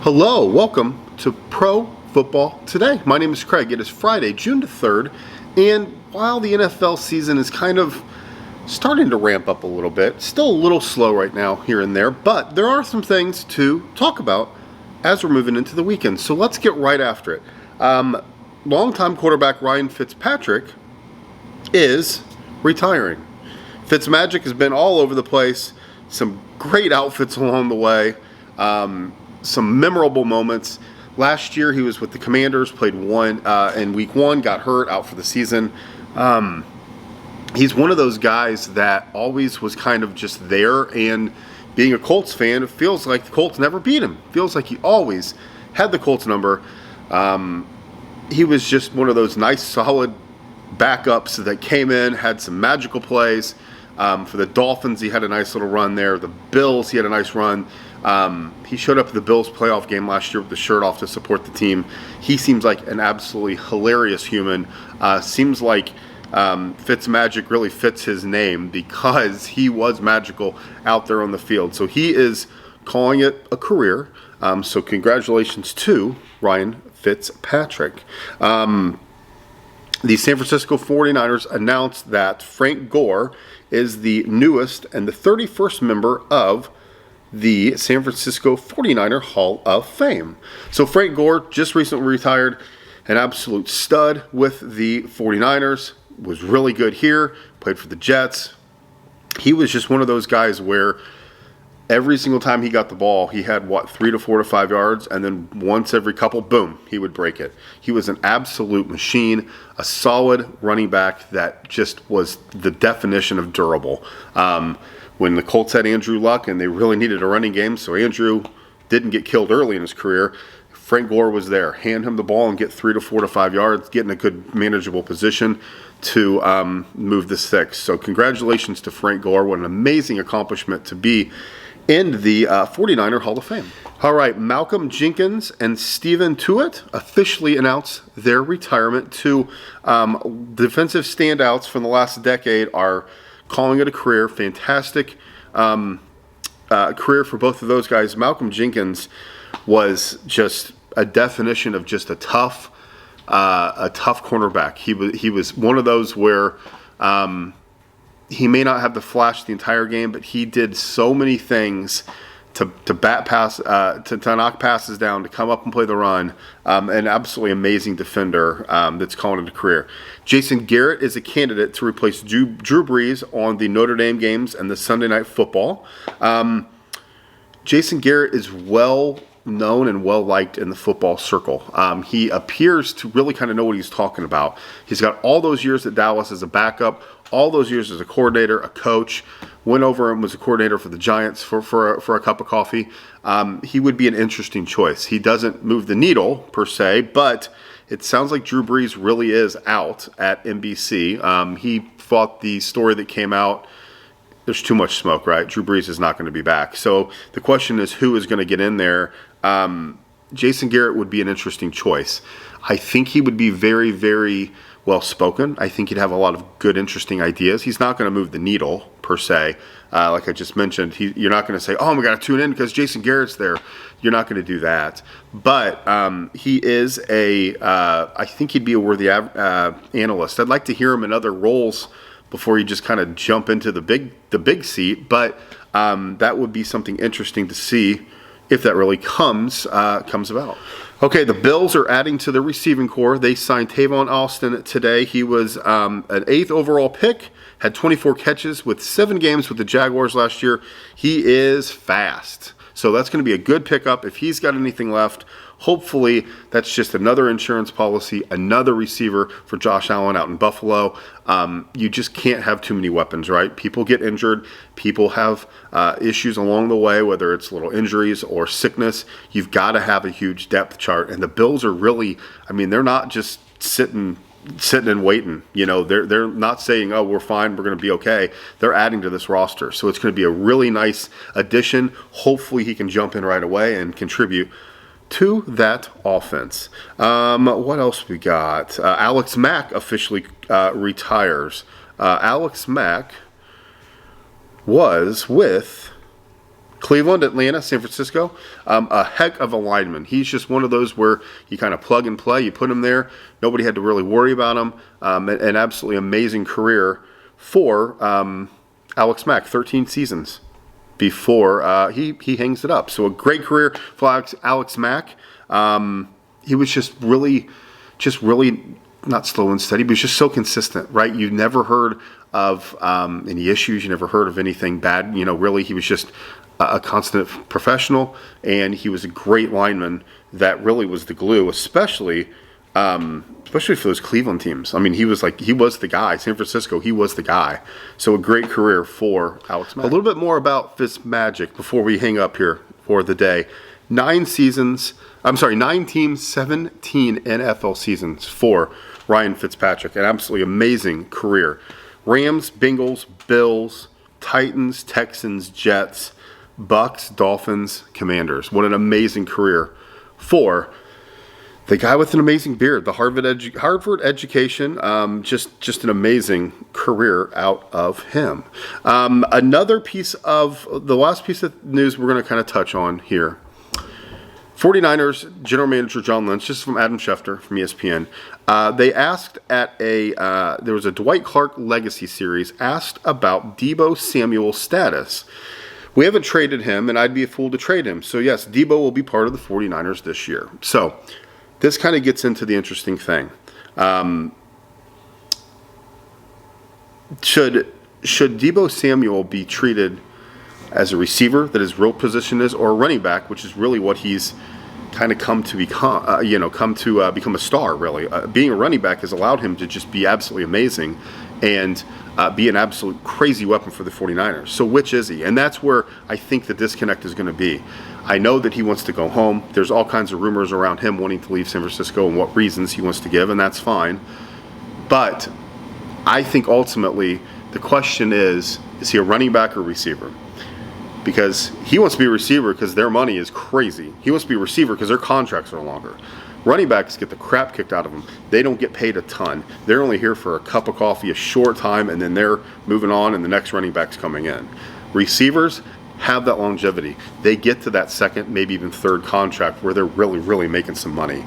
Hello, welcome to Pro Football Today. My name is Craig. It is Friday, June the 3rd, and while the NFL season is kind of starting to ramp up a little bit, still a little slow right now here and there, but there are some things to talk about as we're moving into the weekend. So let's get right after it. Longtime quarterback Ryan Fitzpatrick is retiring. Fitzmagic has been all over the place, some great outfits along the way. Some memorable moments. Last year he was with the Commanders, played in week one, got hurt, out for the season. He's one of those guys that always was kind of just there, and being a Colts fan, it feels like the Colts never beat him. It feels like he always had the Colts number. He was just one of those nice, solid backups that came in, had some magical plays. For the Dolphins, he had a nice little run there. The Bills, he had a nice run. He showed up at the Bills playoff game last year with the shirt off to support the team. He seems like an absolutely hilarious human. Seems like Fitzmagic really fits his name because he was magical out there on the field. So he is calling it a career. So congratulations to Ryan Fitzpatrick. The San Francisco 49ers announced that Frank Gore is the newest and the 31st member of the San Francisco 49er Hall of Fame. So Frank Gore just recently retired, an absolute stud with the 49ers, was really good here, played for the Jets. He was just one of those guys where every single time he got the ball, he had, 3 to 4 to 5 yards, and then once every couple, boom, he would break it. He was an absolute machine, a solid running back that just was the definition of durable. When the Colts had Andrew Luck and they really needed a running game, so Andrew didn't get killed early in his career, Frank Gore was there. Hand him the ball and get 3 to 4 to 5 yards, get in a good manageable position to move the sticks. So congratulations to Frank Gore. What an amazing accomplishment to be in the 49er Hall of Fame. All right, Malcolm Jenkins and Steven Tuitt officially announced their retirement. Two defensive standouts from the last decade are calling it a career. Fantastic career for both of those guys. Malcolm Jenkins was just a definition of just a tough cornerback. He was one of those where he may not have the flash the entire game, but he did so many things to bat pass, to knock passes down, to come up and play the run. An absolutely amazing defender that's calling it a career. Jason Garrett is a candidate to replace Drew Brees on the Notre Dame games and the Sunday Night Football. Jason Garrett is well known and well liked in the football circle. He appears to really kind of know what he's talking about. He's got all those years at Dallas as a backup, all those years as a coordinator, a coach, went over and was a coordinator for the Giants for a cup of coffee. He would be an interesting choice. He doesn't move the needle per se, but it sounds like Drew Brees really is out at NBC. He fought the story that came out. There's too much smoke, right? Drew Brees is not going to be back. So the question is, who is going to get in there? Jason Garrett would be an interesting choice. I think he would be very, very well-spoken. I think he'd have a lot of good, interesting ideas. He's not going to move the needle, per se. Like I just mentioned, you're not going to say, oh, we got to tune in because Jason Garrett's there. You're not going to do that. But he is I think he'd be a worthy analyst. I'd like to hear him in other roles before you just kind of jump into the big seat. But that would be something interesting to see if that really comes about. Okay, the Bills are adding to the receiving core. They signed Tavon Austin today. He was an 8th overall pick, had 24 catches with 7 games with the Jaguars last year. He is fast. So that's going to be a good pickup if he's got anything left. Hopefully, that's just another insurance policy, another receiver for Josh Allen out in Buffalo. You just can't have too many weapons, right? People get injured. People have issues along the way, whether it's little injuries or sickness. You've got to have a huge depth chart. And the Bills are really, they're not just sitting and waiting. They're not saying, oh, we're fine, we're going to be okay. They're adding to this roster. So it's going to be a really nice addition. Hopefully he can jump in right away and contribute to that offense. What else we got? Alex Mack officially retires. Alex Mack was with Cleveland, Atlanta, San Francisco, a heck of a lineman. He's just one of those where you kind of plug and play. You put him there. Nobody had to really worry about him. An absolutely amazing career for Alex Mack, 13 seasons before he hangs it up. So a great career for Alex Mack. He was just really not slow and steady, but he was just so consistent, right? You never heard of any issues. You never heard of anything bad. Really, he was just a constant professional, and he was a great lineman that really was the glue, especially for those Cleveland teams. I mean, he was the guy. San Francisco, he was the guy. So a great career for Alex Mack. A little bit more about Fitzmagic before we hang up here for the day. 9 teams, 17 NFL seasons for Ryan Fitzpatrick. An absolutely amazing career. Rams, Bengals, Bills, Titans, Texans, Jets, Bucks, Dolphins, Commanders. What an amazing career for the guy with an amazing beard. The Harvard education, just an amazing career out of him. The last piece of news we're going to kind of touch on here. 49ers general manager John Lynch, this is from Adam Schefter from ESPN. They asked there was a Dwight Clark Legacy series, asked about Deebo Samuel's status. We haven't traded him, and I'd be a fool to trade him. So yes, Deebo will be part of the 49ers this year. So this kind of gets into the interesting thing. Should Deebo Samuel be treated as a receiver that his real position is, or a running back, which is really what he's kind of come to become, become a star, really. Being a running back has allowed him to just be absolutely amazing and be an absolute crazy weapon for the 49ers. So which is he? And that's where I think the disconnect is going to be. I know that he wants to go home. There's all kinds of rumors around him wanting to leave San Francisco and what reasons he wants to give, and that's fine. But I think ultimately the question is he a running back or receiver? Because he wants to be a receiver because their money is crazy. He wants to be a receiver because their contracts are longer. Running backs get the crap kicked out of them. They don't get paid a ton. They're only here for a cup of coffee, a short time, and then they're moving on and the next running back's coming in. Receivers have that longevity. They get to that second, maybe even third contract where they're really, really making some money.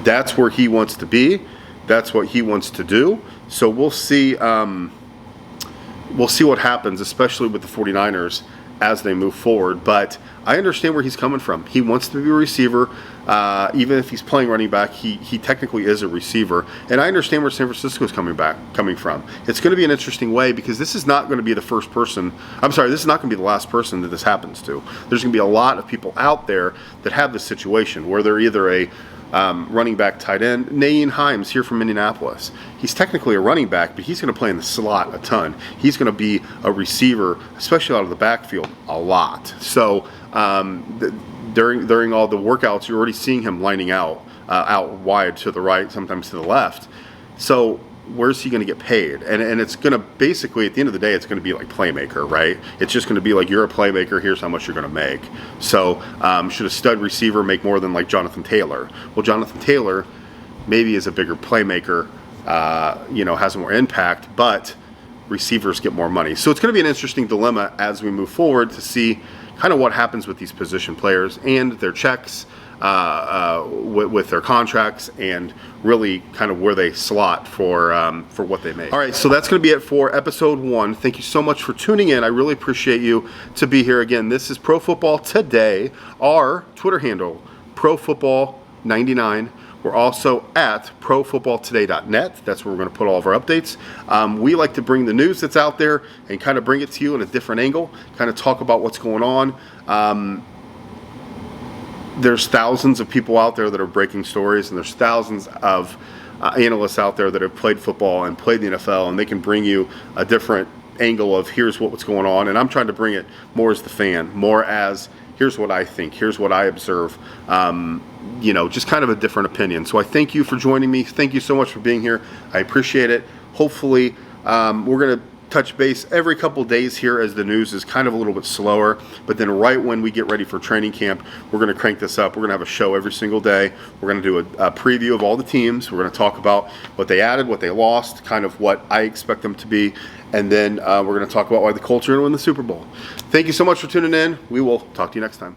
That's where he wants to be. That's what he wants to do. So we'll see. We'll see what happens, especially with the 49ers as they move forward. But I understand where he's coming from. He wants to be a receiver. Even if he's playing running back, he technically is a receiver. And I understand where San Francisco is coming from. It's going to be an interesting way because this is not going to be the first person. This is not going to be the last person that this happens to. There's going to be a lot of people out there that have this situation where they're either a running back, tight end. Naeem Hines here from Indianapolis. He's technically a running back, but he's going to play in the slot a ton. He's going to be a receiver, especially out of the backfield, a lot. So during all the workouts, you're already seeing him lining out wide to the right, sometimes to the left. So where's he going to get paid? And it's going to basically, at the end of the day, it's going to be like playmaker, right? It's just going to be like, you're a playmaker, here's how much you're going to make. So should a stud receiver make more than like Jonathan Taylor? Well, Jonathan Taylor maybe is a bigger playmaker, has more impact, but receivers get more money. So it's going to be an interesting dilemma as we move forward to see kind of what happens with these position players and their checks, with their contracts, and really kind of where they slot for what they make. All right, so that's going to be it for episode 1. Thank you so much for tuning in. I really appreciate you to be here again. This is Pro Football Today. Our Twitter handle, ProFootball99. We're also at profootballtoday.net. That's where we're going to put all of our updates. We like to bring the news that's out there and kind of bring it to you in a different angle, kind of talk about what's going on. There's thousands of people out there that are breaking stories, and there's thousands of analysts out there that have played football and played the NFL, and they can bring you a different angle of here's what's going on. And I'm trying to bring it more as the fan, more as here's what I think, here's what I observe, just kind of a different opinion. So I thank you for joining me. Thank you so much for being here. I appreciate it. Hopefully, we're going to touch base every couple days here as the news is kind of a little bit slower. But then right when we get ready for training camp, we're going to crank this up. We're going to have a show every single day. We're going to do a preview of all the teams. We're going to talk about what they added, what they lost, kind of what I expect them to be. And then we're going to talk about why the Colts are going to win the Super Bowl. Thank you so much for tuning in. We will talk to you next time.